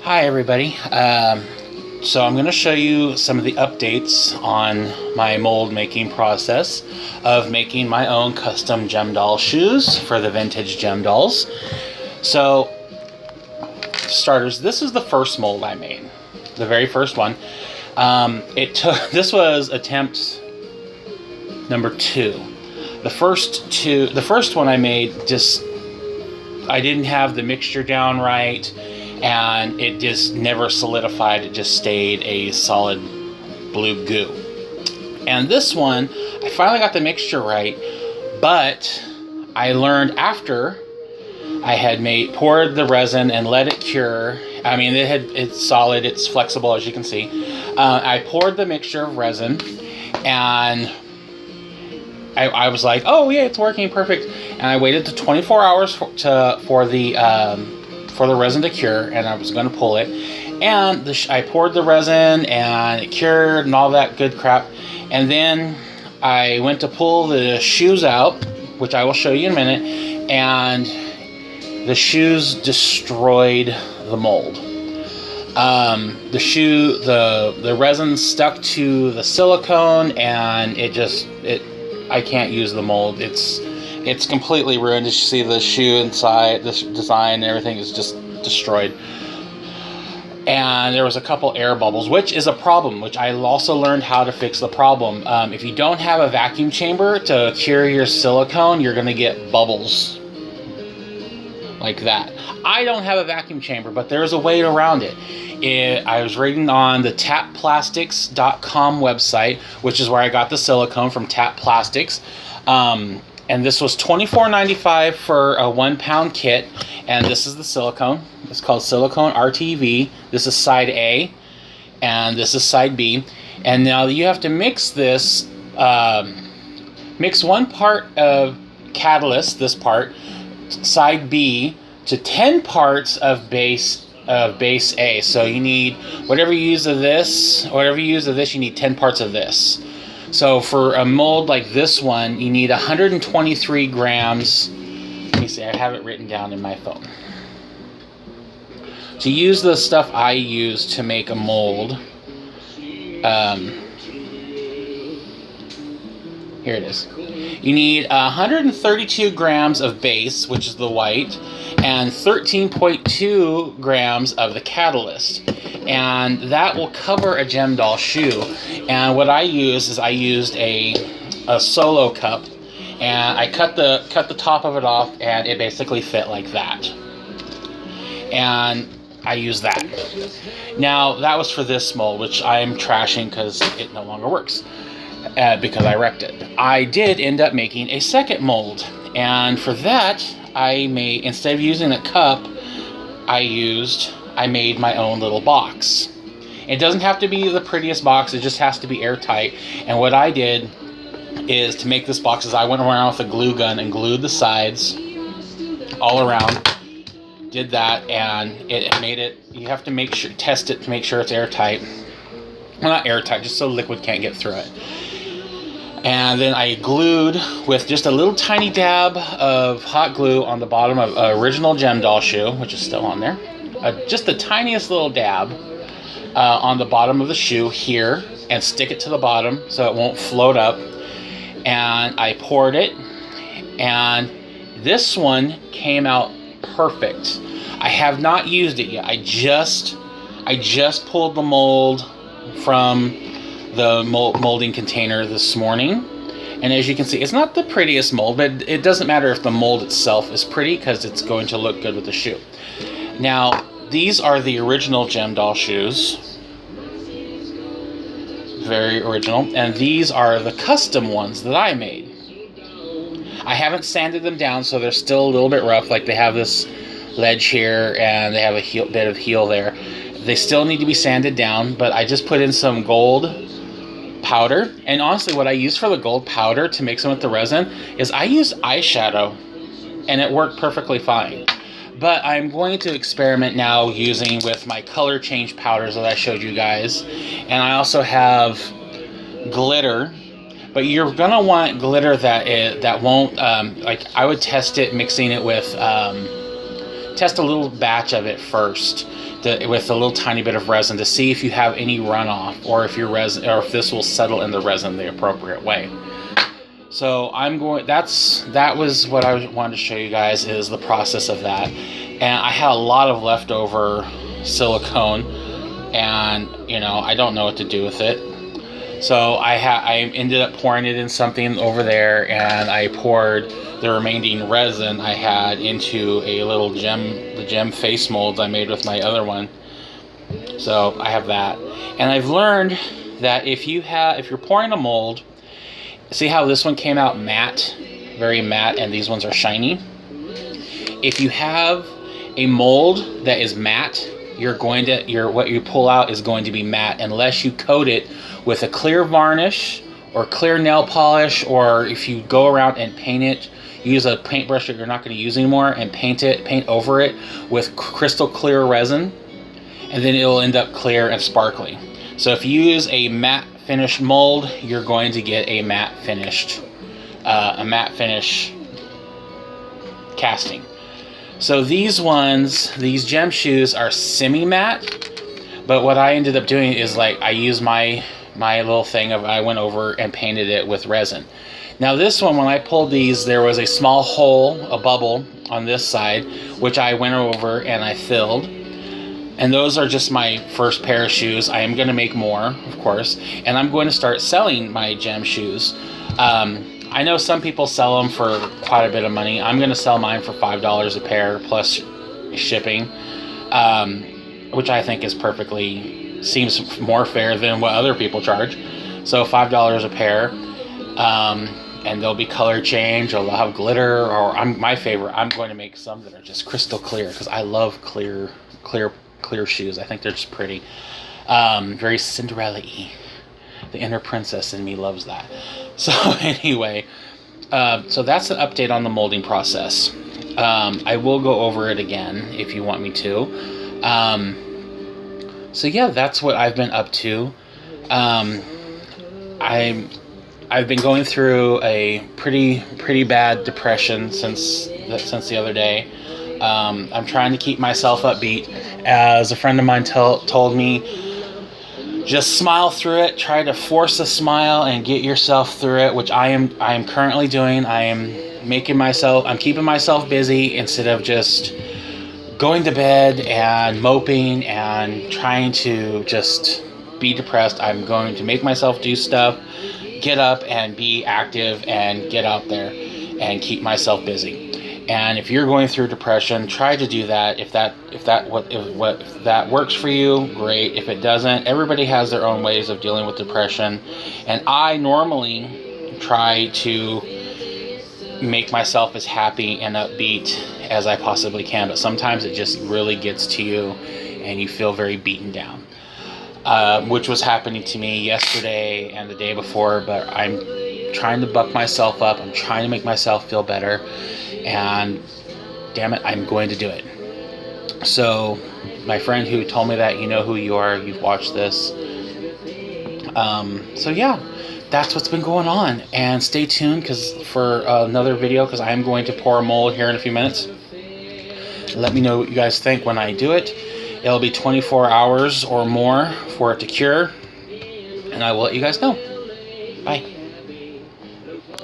Hi everybody. So I'm going to show you some of the updates on my mold making process of making my own custom Jem Doll shoes for the vintage Jem Dolls. So, starters, this is the first mold I made, the very first one. This was attempt number 2. The first one I made, I didn't have the mixture down right, and it just never solidified. It just stayed a solid blue goo. And this one, I finally got the mixture right, but I learned after I had poured the resin and let it cure. I mean, it's solid, it's flexible, as you can see. I poured the mixture of resin, and I was like, oh yeah, it's working perfect. And I waited to 24 hours for the resin to cure, and I was going to pull it. And I poured the resin, and it cured, and all that good crap. And then I went to pull the shoes out, which I will show you in a minute, and the shoes destroyed the mold. The resin stuck to the silicone, and I can't use the mold. It's completely ruined. As you see, the shoe inside, this design and everything is just destroyed. And there was a couple air bubbles, which is a problem, which I also learned how to fix the problem. If you don't have a vacuum chamber to cure your silicone, you're going to get bubbles like that. I don't have a vacuum chamber, but there's a way around it. I was reading on the tapplastics.com website, which is where I got the silicone from Tap Plastics. And this was $24.95 for a 1-pound kit. And this is the silicone. It's called Silicone RTV. This is side A, and this is side B. And now you have to mix this. Mix 1 part of catalyst, this part, side B, to 10 parts of base A. So you need whatever you use of this, you need 10 parts of this. So for a mold like this one, you need 123 grams. Let me see, I have it written down in my phone. To use the stuff I use to make a mold, here it is. You need 132 grams of base, which is the white, and 13.2 grams of the catalyst. And that will cover a Jem Doll shoe. And what I used a solo cup, and I cut the top of it off, and it basically fit like that. And I used that. Now, that was for this mold, which I am trashing because it no longer works. Because I wrecked it. I did end up making a second mold, and for that instead of using a cup, I made my own little box. It doesn't have to be the prettiest box, it just has to be airtight. And what I did is, to make this box, I went around with a glue gun and glued the sides all around. Did that, and it made it. You have to test it to make sure it's airtight. Well, not airtight, just so liquid can't get through it. And then I glued with just a little tiny dab of hot glue on the bottom of an original Jem Doll shoe, which is still on there. Just the tiniest little dab on the bottom of the shoe here, and stick it to the bottom so it won't float up. And I poured it, and this one came out perfect. I have not used it yet. I just pulled the mold from the molding container this morning, and as you can see, it's not the prettiest mold, but it doesn't matter if the mold itself is pretty, because it's going to look good with the shoe. Now, these are the original Jem Doll shoes, very original, and these are the custom ones that I made. I haven't sanded them down, so they're still a little bit rough. Like, they have this ledge here, and they have a bit of heel there. They still need to be sanded down, but I just put in some gold powder. And honestly, what I use for the gold powder to mix them with the resin is I use eyeshadow, and it worked perfectly fine. But I'm going to experiment now using with my color change powders that I showed you guys. And I also have glitter, but you're gonna want glitter that won't, like, I would test it mixing it with test a little batch of it first with a little tiny bit of resin to see if you have any runoff, or if your resin, or if this will settle in the resin the appropriate way. So that was what I wanted to show you guys, is the process of that. And I had a lot of leftover silicone, and I don't know what to do with it. So I ended up pouring it in something over there, and I poured the remaining resin I had into a little the gem face molds I made with my other one. So I have that. And I've learned that if you're pouring a mold, see how this one came out matte, very matte, and these ones are shiny? If you have a mold that is matte, what you pull out is going to be matte, unless you coat it with a clear varnish or clear nail polish, or if you go around and paint it, use a paintbrush that you're not going to use anymore and paint over it with crystal clear resin, and then it will end up clear and sparkly. So if you use a matte finished mold, you're going to get a matte finish casting. So these gem shoes are semi-matte, but what I ended up doing is, like, I used my little thing I went over and painted it with resin. Now this one, when I pulled these, there was a small hole, a bubble on this side, which I went over and I filled. And those are just my first pair of shoes. I am going to make more, of course, and I'm going to start selling my gem shoes. I know some people sell them for quite a bit of money. I'm going to sell mine for $5 a pair plus shipping, which I think seems more fair than what other people charge. So $5 a pair, and they'll be color change, or they'll have glitter, or my favorite, I'm going to make some that are just crystal clear, because I love clear shoes. I think they're just pretty. Very Cinderella-y. The inner princess in me loves that. So anyway, so that's an update on the molding process. I will go over it again if you want me to. So yeah, that's what I've been up to. I've been going through a pretty bad depression since the other day. I'm trying to keep myself upbeat. As a friend of mine told me, just smile through it. Try to force a smile and get yourself through it, which I am currently doing. I'm keeping myself busy instead of just going to bed and moping and trying to just be depressed. I'm going to make myself do stuff, get up and be active and get out there and keep myself busy. And if you're going through depression, try to do that. If that works for you, great. If it doesn't, everybody has their own ways of dealing with depression. And I normally try to make myself as happy and upbeat as I possibly can, but sometimes it just really gets to you and you feel very beaten down, which was happening to me yesterday and the day before. But I'm trying to buck myself up. I'm trying to make myself feel better. And damn it, I'm going to do it. So my friend who told me that, you know who you are, you've watched this. So yeah, that's what's been going on. And stay tuned for another video, because I'm going to pour a mold here in a few minutes. Let me know what you guys think when I do it. It'll be 24 hours or more for it to cure, and I will let you guys know. Bye.